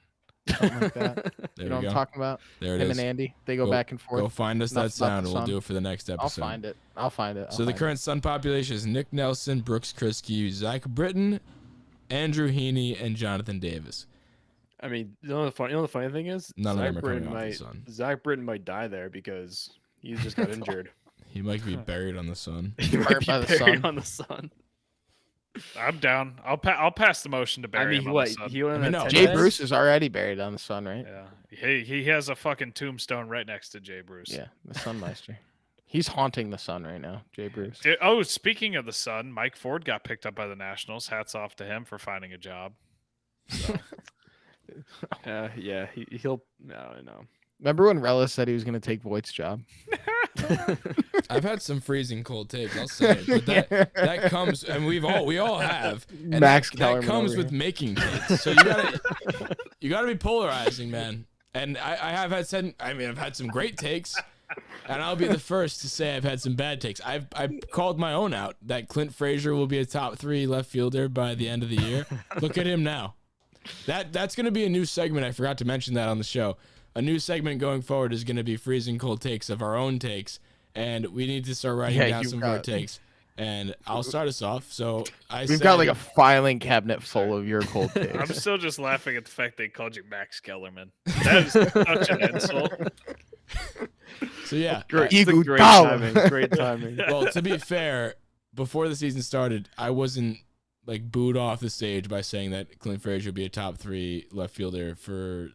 something like that. There You we know what go. I'm talking about? There it Him is. and Andy, they go Go- back and Go forth. find us Enough that about the sound, and we'll sun. do it for the next episode. I'll find it. I'll find it. So the current Sun population is Nick Nelson, Brooks Kriske, Zach Britton, Andrew Heaney, and Jonathan Davis. I mean, you know the funny thing is, None of Zach them are coming Britton off the might sun. Zach Britton might die there because he's just got injured. He might be buried on the sun. He might Burnt be by the buried sun. on the sun. I'm down. I'll pass the motion to bury I mean, him on what the sun. he went I on mean, that no, 10 Jay days? Bruce is already buried on the sun, right? Yeah, he has a fucking tombstone right next to Jay Bruce. Yeah, the Sunmeister. He's haunting the sun right now, Jay Bruce. Oh, speaking of the sun, Mike Ford got picked up by the Nationals. Hats off to him for finding a job. So, Yeah, he'll. I don't know. Remember when Rella said he was going to take Voigt's job? I've had some freezing cold takes, I'll say it, but that comes, and we all have. And Max that Kellerman comes over with here. making takes. So you gotta be polarizing, man. And I've had some great takes, and I'll be the first to say I've had some bad takes. I've called my own out that Clint Frazier will be a top 3 left fielder by the end of the year. Look at him now. That's gonna be a new segment. I forgot to mention that on the show. A new segment going forward is gonna be freezing cold takes of our own takes, and we need to start writing Yeah, down you've some of our got- takes. And I'll start us off. So We've got like a filing cabinet full of your cold I'm takes. still just laughing at the fact they called you Max Kellerman. That is such an insult. So yeah, Great. It's Eagle great dollar. timing. Great timing. well, to be fair, before the season started, I wasn't like booed off the stage by saying that Clint Frazier would be a top 3 left fielder for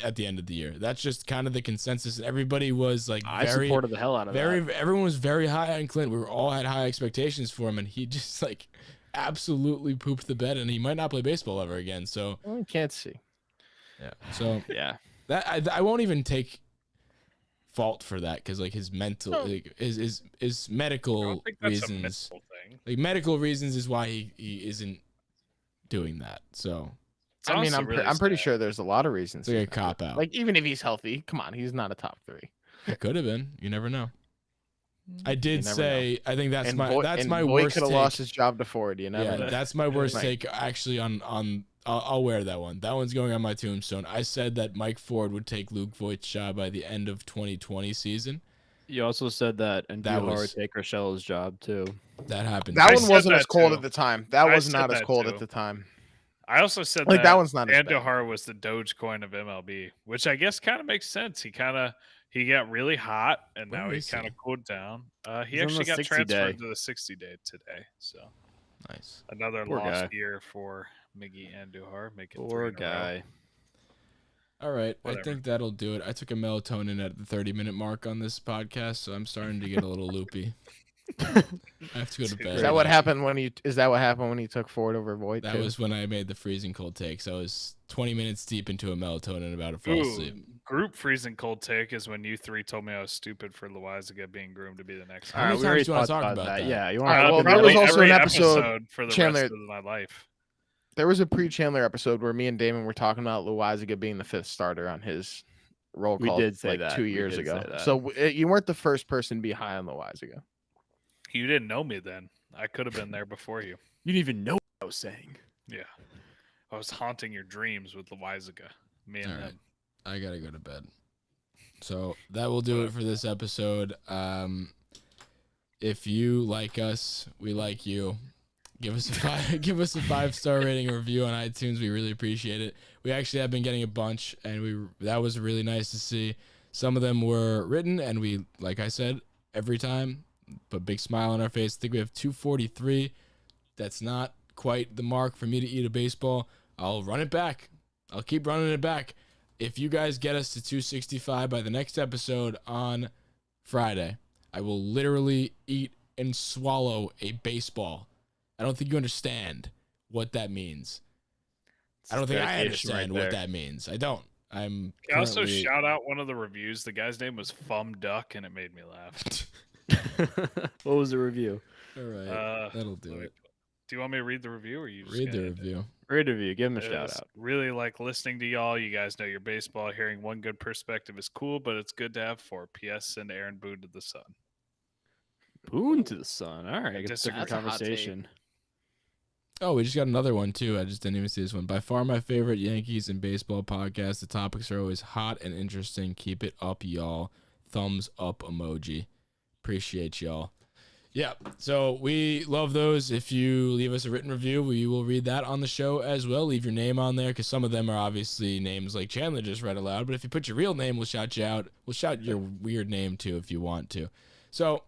at the end of the year. That's just kind of the consensus, and everybody was like I very, supported the hell out of that. everyone was very high on Clint. We were all had high expectations for him, and he just like absolutely pooped the bed, and he might not play baseball ever again. So Well, we can't see. yeah, so Yeah. that I won't even take fault for that because like his mental, No. like, his I medical don't think that's a reasons. mental thing. Like medical reasons is why he isn't doing that. So It's I mean, honestly I'm really I'm pretty sad. sure there's a lot of reasons. it's like a he's not cop out. Like even if he's healthy, come on, he's not a top 3. It could have been. You never know. I did never say I think that's and my Boy, that's and my Boy worst could have take. lost his job to Ford. You never Yeah, know. that's my worst Right. take actually on I'll wear that one. That one's going on my tombstone. I said that Mike Ford would take Luke Voigt's job by the end of 2020 season. You also said that, and That Duhar would was- take Urshela's job too. That happened. That I one said wasn't that as cold too. at the time. That I was said not as that cold too. at the time. I also said Like, that one's not as bad. Andujar was the Dogecoin of MLB, which I guess kind of makes sense. He got really hot, and Where now he is kind he? of cooled down. He He's on actually the got 60 transferred day. to the 60-day today. So Nice. another Poor lost guy. year for Miggy Andujar, making Poor 3 in a row. guy. All right, Whatever. I think that'll do it. I took a melatonin at the 30-minute mark on this podcast, so I'm starting to get a little loopy. I have to go to Is bed. Is that what happened when you? Is that what happened when you took Ford over Voight? That too? was when I made the freezing cold takes. I was 20 minutes deep into a melatonin about to fall Ooh, asleep. group freezing cold take is when you 3 told me I was stupid for Loizaga being groomed to be the next. How All many right, we times already do you wanna talked talk about about that? Yeah, you All want right, to well, talk there about was it? also every an episode, for the Chandler- rest of my life. There was a pre-Chandler episode where me and Damon were talking about Loizaga being the 5th starter on his roll We call. did say like that. 2 We years did ago. say that. So you weren't the first person to be high on Loizaga. You didn't know me then. I could have been there before you. You didn't even know what I was saying. Yeah. I was haunting your dreams with Loizaga. Me and All right. him. I gotta go to bed. So that will do it for this episode. If you like us, we like you. Give us a 5-star rating or review on iTunes. We really appreciate it. We actually have been getting a bunch, and that was really nice to see. Some of them were written, and we, like I said, every time, put a big smile on our face. I think we have 243. That's not quite the mark for me to eat a baseball. I'll run it back. I'll keep running it back. If you guys get us to 265 by the next episode on Friday, I will literally eat and swallow a baseball. I don't think you understand what that means. I don't think I dedication understand right what there. that means. I don't. I'm Can I also currently- shout out one of the reviews. The guy's name was Fum Duck, and it made me laugh. What was the review? All right, that'll do let me- it. Do you want me to read the review, or you just Read the gonna end it? review. Great review. Give him a It shout is out. Really like listening to y'all. You guys know your baseball. Hearing one good perspective is cool, but it's good to have 4. P.S. Send Aaron Boone to the sun. Boon to the sun. All right, it's a disagree. different That's a hot take. conversation. Oh, we just got another one too. I just didn't even see this one. By far my favorite Yankees and baseball podcast. The topics are always hot and interesting. Keep it up, y'all. Thumbs up emoji. Appreciate y'all. Yeah, so we love those. If you leave us a written review, we will read that on the show as well. Leave your name on there because some of them are obviously names like Chandler just read aloud. But if you put your real name, we'll shout you out. We'll shout your weird name too if you want to. So,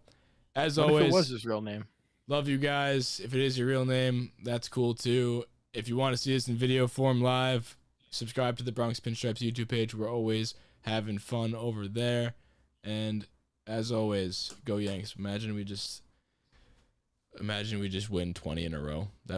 as What always, if it was his real name? love you guys. If it is your real name, that's cool too. If you want to see us in video form live, subscribe to the Bronx Pinstripes YouTube page. We're always having fun over there. And as always, go Yanks. Imagine we just win 20 in a row.